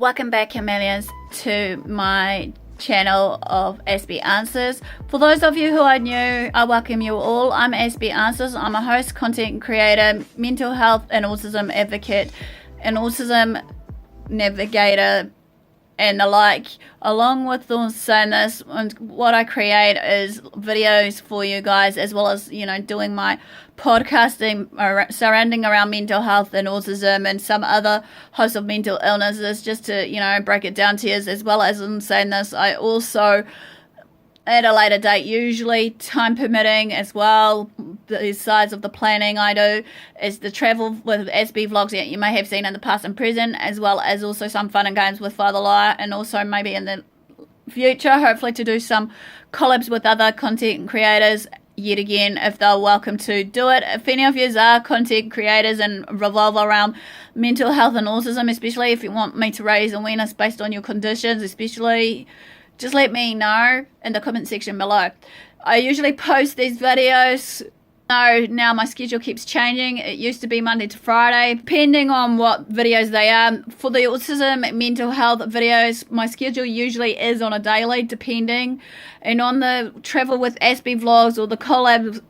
Welcome back, Chameleons, to my channel of Aspie Answers. For those of you who are new, I welcome you all. I'm Aspie Answers. I'm a host, content creator, mental health and autism advocate, an autism navigator, and the like. Along with all saying this, and what I create is videos for you guys, as well as, you know, doing my podcasting surrounding around mental health and autism and some other host of mental illnesses, just to, you know, break it down to you. As well as in saying this, I also, at a later date, usually time permitting as well, the sides of the planning I do is the travel with Aspie vlogs that you may have seen in the past and present, as well as also some fun and games with FireTheLier's, and also maybe in the future, hopefully, to do some collabs with other content creators, yet again, if they're welcome to do it. If any of you are content creators and revolve around mental health and autism, especially if you want me to raise awareness based on your conditions, especially, just let me know in the comment section below. I usually post these videos. Now my schedule keeps changing. It used to be Monday to Friday, depending on what videos they are. For the autism mental health videos, my schedule usually is on a daily, depending. And on the travel with Aspie vlogs or the collab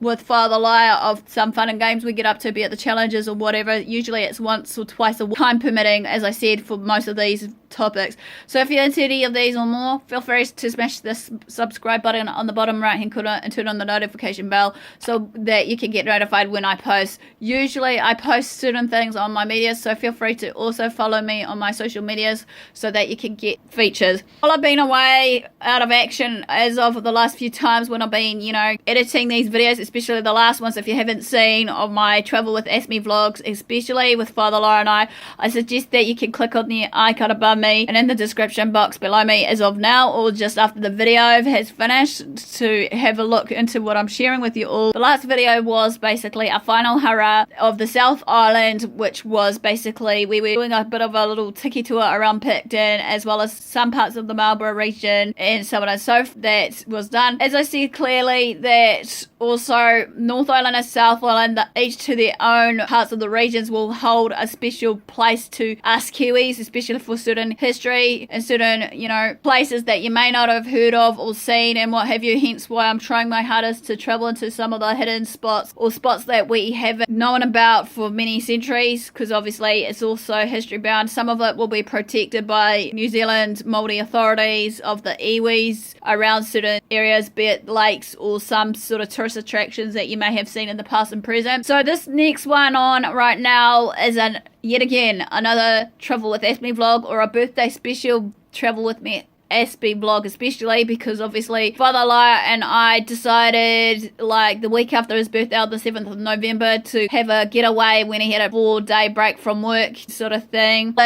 with FireTheLier's of some fun and games we get up to, be it the challenges or whatever, usually it's once or twice a week, time permitting, as I said, for most of these topics. So if you're into any of these or more, feel free to smash this subscribe button on the bottom right hand corner and turn on the notification bell so that you can get notified when I post. Usually I post certain things on my medias, so feel free to also follow me on my social medias so that you can get features. While I've been away out of action as of the last few times when I've been, you know, editing these videos, especially the last ones, if you haven't seen, of my travel with Aspie vlogs, especially with FireTheLier's and I suggest that you can click on the icon above me and in the description box below me as of now, or just after the video has finished, to have a look into what I'm sharing with you all. The last video was basically a final hurrah of the South Island, which was basically we were doing a bit of a little tiki tour around Picton, as well as some parts of the Marlborough region and so on and so forth. That was done. As I said clearly, that also North Island and South Island, each to their own parts of the regions, will hold a special place to us Kiwis, especially for certain history and certain, you know, places that you may not have heard of or seen and what have you. Hence why I'm trying my hardest to travel into some of the hidden spots or spots that we haven't known about for many centuries, because obviously it's also history bound. Some of it will be protected by New Zealand Māori authorities of the iwis around certain areas, be it lakes or some sort of tourist attractions that you may have seen in the past and present. So this next one on right now is yet again another travel with Aspie vlog, or a birthday special travel with me Aspie vlog, especially because obviously FireTheLier's and I decided, like, the week after his birthday on the 7th of November, to have a getaway when he had a 4-day break from work sort of thing.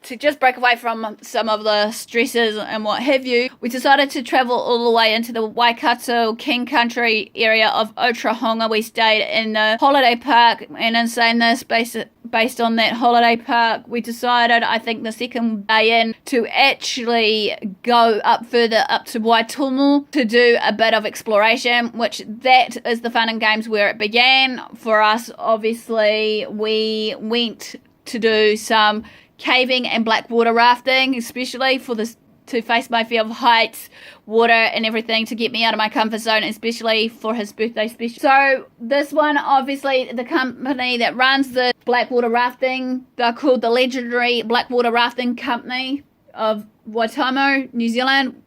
To just break away from some of the stresses and what have you, we decided to travel all the way into the Waikato King Country area of Otrohonga. We stayed in the holiday park, and in saying this, based on that holiday park, we decided, I think the second day in, to actually go up further up to Waitomo to do a bit of exploration, which that is the fun and games where it began. For us, obviously, we went to do some caving and blackwater rafting, especially for this, to face my fear of heights, water and everything, to get me out of my comfort zone, especially for his birthday special. So this one, obviously, the company that runs the blackwater rafting, they're called the Legendary Blackwater Rafting Company of Waitomo, New Zealand.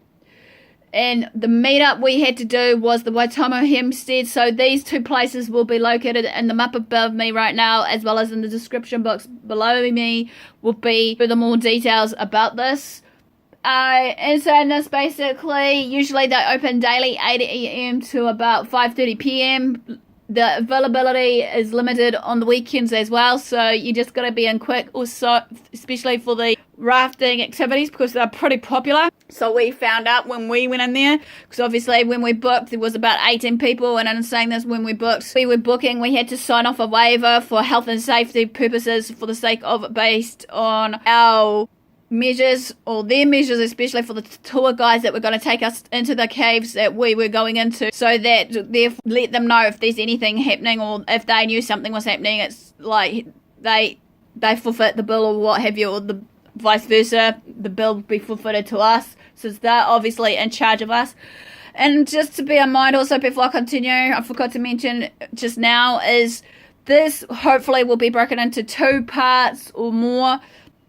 And the meetup we had to do was the Waitomo Homestead. So these two places will be located in the map above me right now, as well as in the description box below me will be further more details about this. And so in this, basically, usually they open daily 8 AM to about 5:30 PM. The availability is limited on the weekends as well, so you just got to be in quick, also, especially for the rafting activities, because they're pretty popular. So we found out when we went in there, because obviously when we booked there was about 18 people, and in saying this, when we were booking, we had to sign off a waiver for health and safety purposes, for the sake of, based on our measures, or their measures, especially for the tour guides that were going to take us into the caves that we were going into, so that therefore let them know if there's anything happening, or if they knew something was happening, it's like they forfeit the bill or what have you, or the vice versa, the bill will be forfeited to us, since they're obviously in charge of us. And just to bear in mind also, before I continue, I forgot to mention just now, is this hopefully will be broken into 2 parts or more,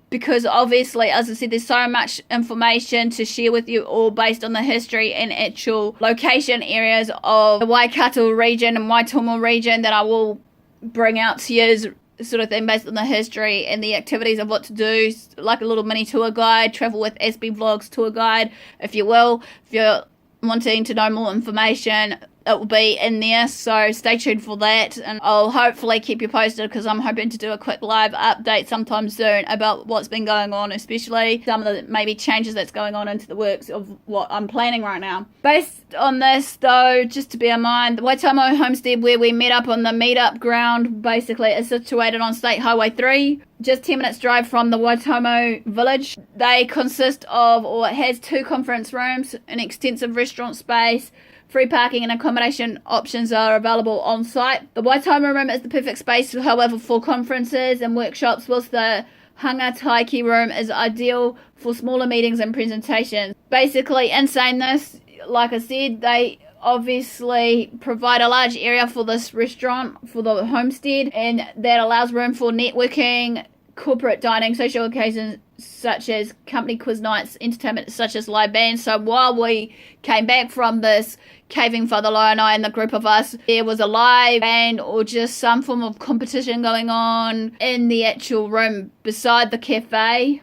because obviously, as I said, there's so much information to share with you all based on the history and actual location areas of the Waikato region and Waitomo region that I will bring out to you, sort of thing, based on the history and the activities of what to do, like a little mini tour guide, travel with Aspie vlogs tour guide, if you will. If you're wanting to know more information, it will be in there, so stay tuned for that, and I'll hopefully keep you posted, because I'm hoping to do a quick live update sometime soon about what's been going on, especially some of the maybe changes that's going on into the works of what I'm planning right now. Based on this though, just to bear in mind, the Waitomo Homestead, where we met up on the meetup ground, basically is situated on State Highway 3, just 10 minutes drive from the Waitomo village. They consist of, or it has 2 conference rooms, an extensive restaurant space. Free parking and accommodation options are available on site. The Waitomo room is the perfect space, however, for conferences and workshops, whilst the Hanga Taiki room is ideal for smaller meetings and presentations. Basically, in saying this, like I said, they obviously provide a large area for this restaurant, for the homestead, and that allows room for networking, corporate dining, social occasions such as company quiz nights, entertainment such as live bands. So while we came back from this caving, FireTheLier and I and the group of us, there was a live band or just some form of competition going on in the actual room beside the cafe.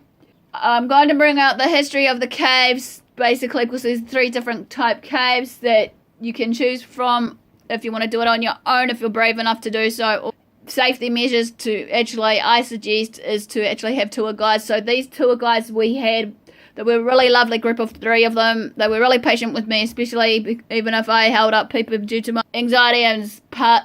I'm going to bring out the history of the caves, basically, because there's 3 different type caves that you can choose from if you want to do it on your own, if you're brave enough to do so. Safety measures to actually, I suggest, is to actually have tour guides. So these tour guides we had, they were a really lovely group of 3 of them. They were really patient with me, especially even if I held up people due to my anxiety, and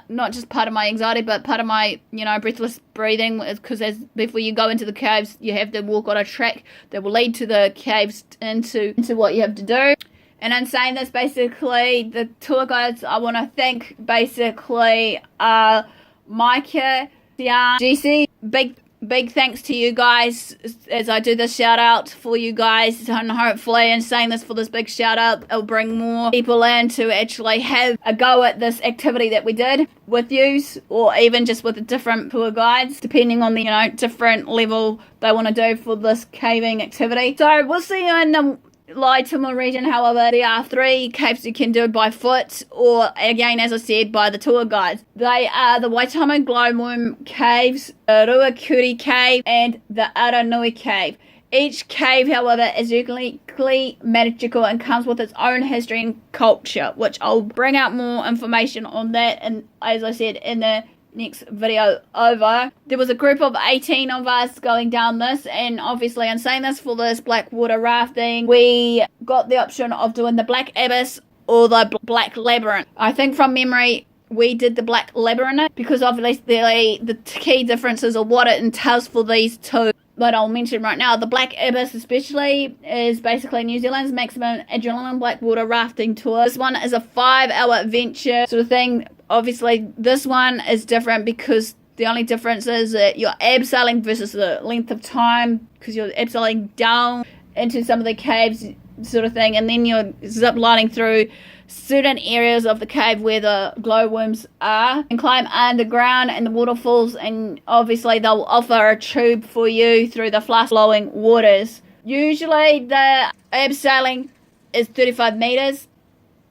not just part of my anxiety, but part of my, breathless breathing, because before you go into the caves, you have to walk on a track that will lead to the caves into what you have to do. And in saying this, basically, the tour guides I want to thank basically are Micah, Ciaran, Jesse. Big thanks to you guys as I do this shout out for you guys, and hopefully in saying this for this big shout out, it'll bring more people in to actually have a go at this activity that we did with you, or even just with the different tour guides, depending on the different level they want to do for this caving activity. So we'll see you in the Waitomo region. However, there are 3 caves you can do by foot, or again, as I said, by the tour guides. They are the Waitomo Glowworm Caves, the Ruakuri Cave, and the Aranui Cave. Each cave, however, is uniquely magical and comes with its own history and culture, which I'll bring out more information on that, and as I said, in the next video over. There was a group of 18 of us going down this, and obviously in saying this, for this Blackwater rafting, we got the option of doing the Black Abyss or the Black Labyrinth. I think from memory we did the Black Labyrinth, because obviously the key differences of what it entails for these 2 that I'll mention right now. The Black Abyss especially is basically New Zealand's maximum adrenaline Blackwater rafting tour. This one is a 5-hour adventure sort of thing. Obviously this one is different, because the only difference is that you're abseiling versus the length of time, because you're abseiling down into some of the caves sort of thing, and then you're zip lining through certain areas of the cave where the glowworms are, and climb underground in the waterfalls, and obviously they'll offer a tube for you through the fast flowing waters. Usually the abseiling is 35 meters,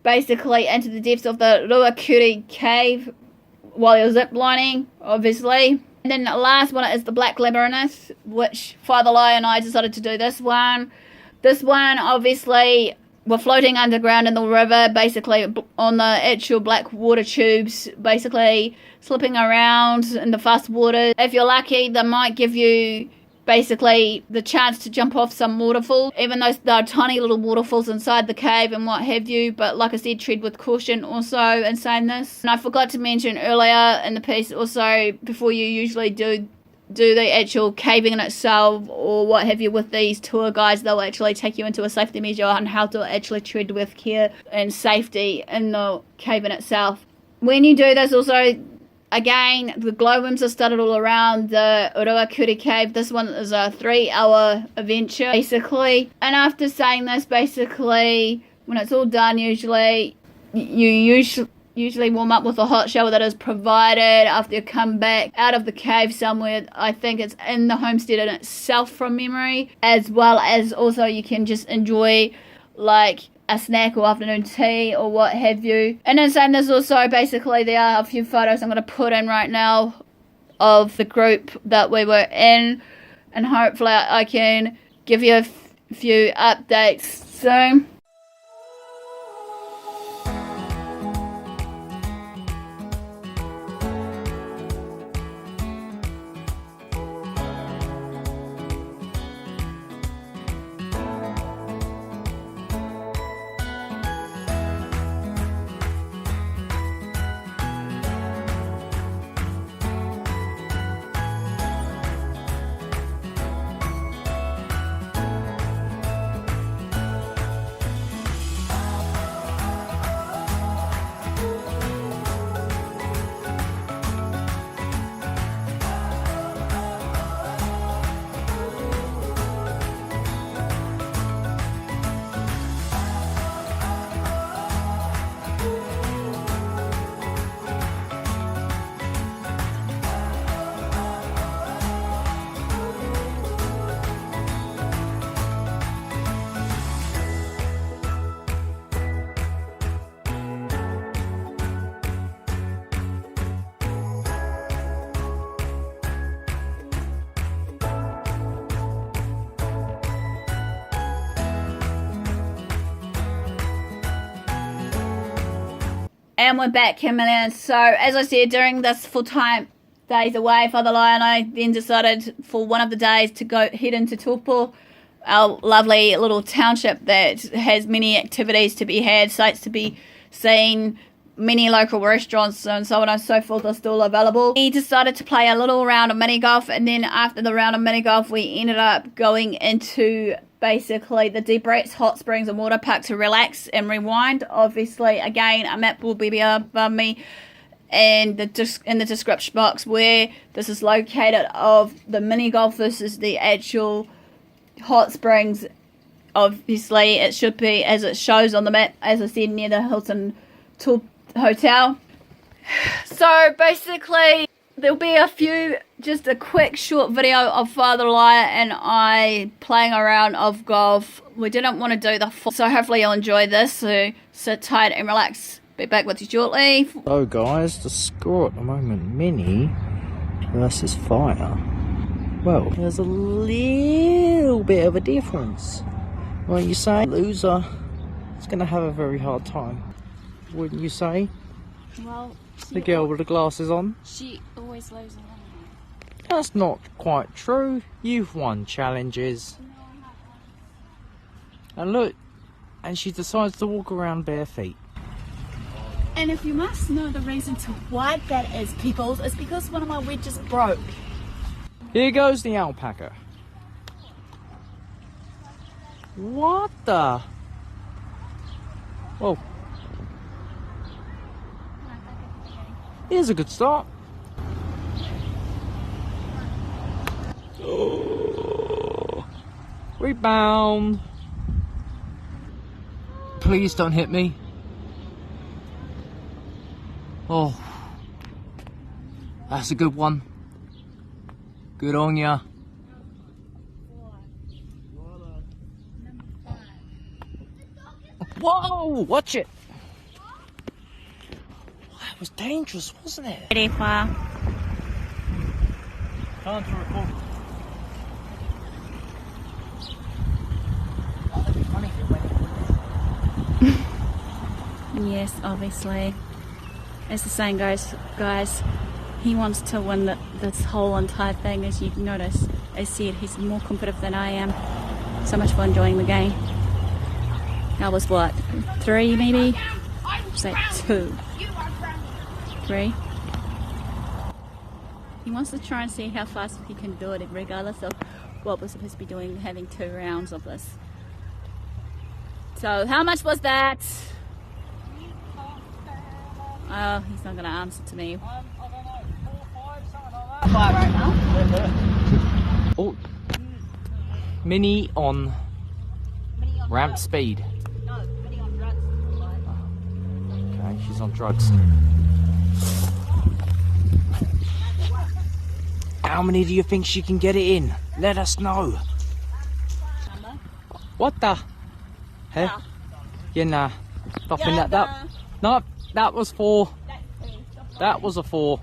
basically into the depths of the Ruakuri Cave while you're zip lining, obviously. And then the last one is the Black Labyrinth, which FireTheLier and I decided to do this one. This one, obviously, we're floating underground in the river, basically on the actual black water tubes, basically slipping around in the fast water. If you're lucky, they might give you basically the chance to jump off some waterfalls, even though there are tiny little waterfalls inside the cave and what have you. But like I said, tread with caution also in saying this. And I forgot to mention earlier in the piece also, before you usually do the actual caving in itself or what have you with these tour guides, they'll actually take you into a safety measure on how to actually tread with care and safety in the cave in itself. When you do this also, again, the glowworms are started all around the Uruakuri cave. This one is a 3-hour adventure, basically. And after saying this, basically, when it's all done, usually warm up with a hot shower that is provided after you come back out of the cave somewhere. I think it's in the homestead in itself from memory, as well as also you can just enjoy like a snack or afternoon tea or what have you. And in saying this also, basically there are a few photos I'm going to put in right now of the group that we were in, and hopefully I can give you a few updates soon. And we're back, Chameleons. So, as I said, during this full-time days away, FireTheLier and I then decided for one of the days to go head into Taupo, our lovely little township that has many activities to be had, sights to be seen, many local restaurants and so on and so forth are still available. We decided to play a little round of mini golf, and then after the round of mini golf, we ended up going into basically the Deep Rats hot springs and water park to relax and rewind. Obviously, again, a map will be above me and in the description box where this is located of the mini golf. This is the actual hot springs. Obviously, it should be as it shows on the map, as I said, near the Hilton Hotel. So basically, there'll be just a quick short video of FireTheLier and I playing a round of golf. We didn't want to do the full, so hopefully you'll enjoy this. So sit tight and relax. Be back with you shortly. So guys, the score at the moment, Mini versus Fire. Well, there's a little bit of a difference. Wouldn't you say? Loser is going to have a very hard time. Wouldn't you say? Well, The girl with the glasses on. she always loses. That's not quite true. You've won challenges. And look, and she decides to walk around bare feet. And if you must know the reason to why that is, people, it's because one of my wedges broke. Here goes the alpaca. What the? Whoa. Here's a good start. Oh. Rebound. Please don't hit me. Oh. That's a good one. Good on ya. Whoa! Watch it! That was dangerous, wasn't it? Ready, Fire? Time to record. Yes, obviously. As the saying goes, guys, he wants to win this whole entire thing. As you notice, as said, he's more competitive than I am. So much fun enjoying the game. I was what, 3 maybe? Was that 2? 3? He wants to try and see how fast he can do it, regardless of what we're supposed to be doing, having 2 rounds of this. So, how much was that? Oh, he's not going to answer to me. I don't know. fire right now. Oh, Mini on ramp speed. No, Mini on drugs. Okay, she's on drugs. How many do you think she can get it in? Let us know. What the? Hey? Yeah, nah. Nothing like that. No, that was 4. That was a 4.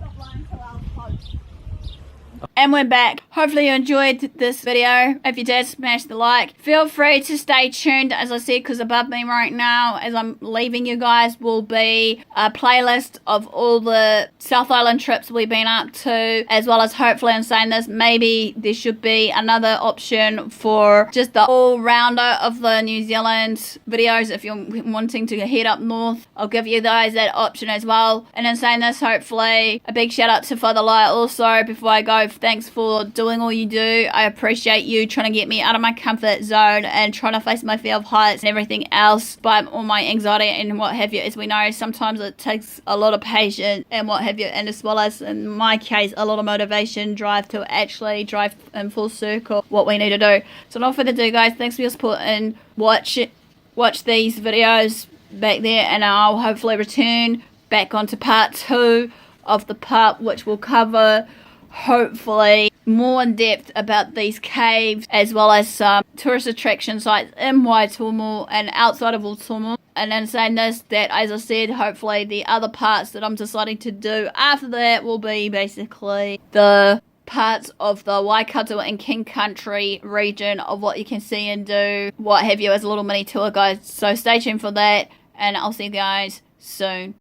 And we're back. Hopefully you enjoyed this video. If you did, smash the like. Feel free to stay tuned, as I said, because above me right now, as I'm leaving you guys, will be a playlist of all the South Island trips we've been up to, as well as, hopefully, in saying this, maybe there should be another option for just the all-rounder of the New Zealand videos. If you're wanting to head up north, I'll give you guys that option as well. And in saying this, hopefully, a big shout out to FireTheLier's also. Before I go, thanks for doing all you do. I appreciate you trying to get me out of my comfort zone and trying to face my fear of heights and everything else, but all my anxiety and what have you. As we know, sometimes it takes a lot of patience and what have you, and as well as, in my case, a lot of motivation, drive to actually drive in full circle what we need to do. So not further ado, guys, thanks for your support, and watch these videos back there, and I'll hopefully return back onto part 2 of the part which will cover, hopefully, more in depth about these caves, as well as some tourist attraction sites in Waitomo and outside of Otrohonga. And then saying this, that, as I said, hopefully the other parts that I'm deciding to do after that will be basically the parts of the Waikato and King Country region of what you can see and do, what have you, as a little mini tour, guys. So stay tuned for that, and I'll see you guys soon.